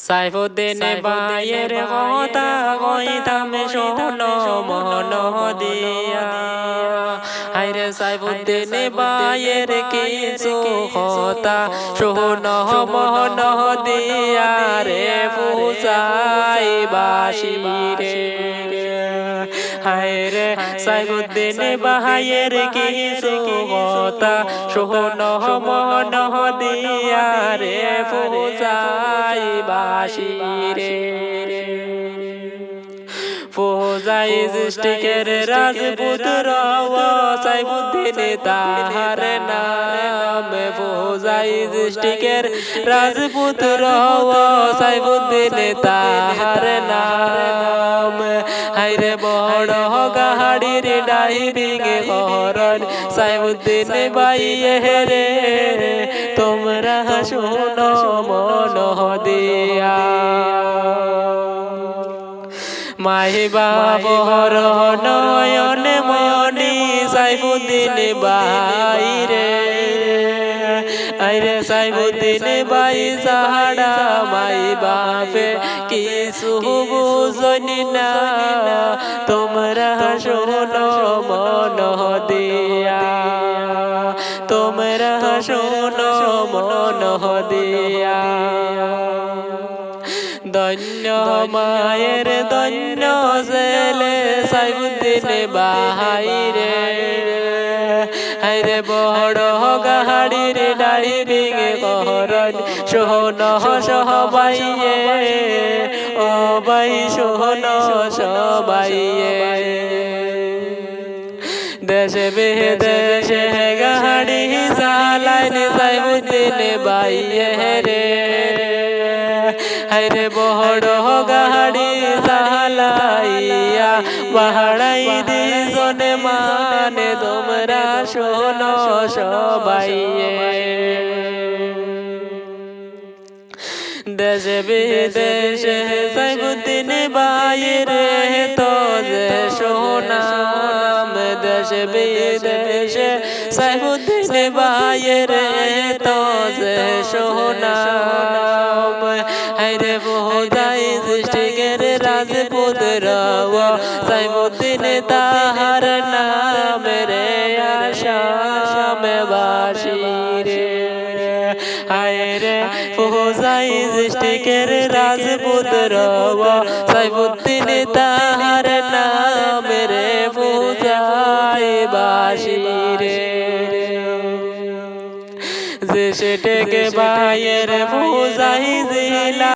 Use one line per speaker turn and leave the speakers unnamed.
সাইফুদ্দিন ভাইয়ের কথা কইতাম শোনো মন দিয়া, হায়রে সাইফুদ্দিন ভাইয়ের কিছু কথা শোনো মন দিয়া রে ফুসাই বাসি রে, হায়রে সাইফুদ্দিন ভাইয়ের কিছু কথা শোনো মন দিয়া রে ফুসাই বাসি রে। ফৌজাই সৃষ্টিকের রাজপুত্র সাইফুদ্দিন তাহার নাম, ফৌজাই সৃষ্টিকের রাজপুত্র সাইফুদ্দিন তাহার নাম, হায়রে বড় গাড়ির ড্রাইভিং করন সাইফুদ্দিন ভাইয়ে রে, তোমরা শোনো মন দিয়া। মাই বাবর নয়ন মনি সাইফুদ্দিন ভাইরে, আইরে সাইফুদ্দিন ভাই সাহারা মাই বাপে কিছু বুঝনি না, তোমরা শোনো মন দিয়া, তোমরা শোনো মন দিয়া। ধন্য মায়ের ধন্য ছেলে সাইফুদ্দিন ভাইরে, হায়রে বড় গাড়ির ড্রাইভিং করন শোনো সবাইয়ে, ও ভাই শোনো সবাইয়ে। দেশে বিদেশে গাড়ি চালাইন সাইফুদ্দিন ভাইয়ে রে, হায়রে বড় গাড়ি চালাইয়া বাড়াই দিজন মানে, তোমরা শোনো সবাইয়ে। দেশে বিদেশে সাইফুদ্দিন ভাইয়ের তো যে সোনাম, দেশে বিদেশে সাইফুদ্দিন ভাইয়ের তো যে সোনাম, হায়রে ফৌজাই সৃষ্টিকের রাজপুত্র সাইফুদ্দিন তাহার নাম রে, আসাম বাসি রে, হায়রে ফৌজাই সৃষ্টিকের রাজপুত্র সাইফুদ্দিন তাহার নাম রে, ফৌজাই বাসি রে। যে সেটেকে ভাইয়ের ফৌজাই জিলা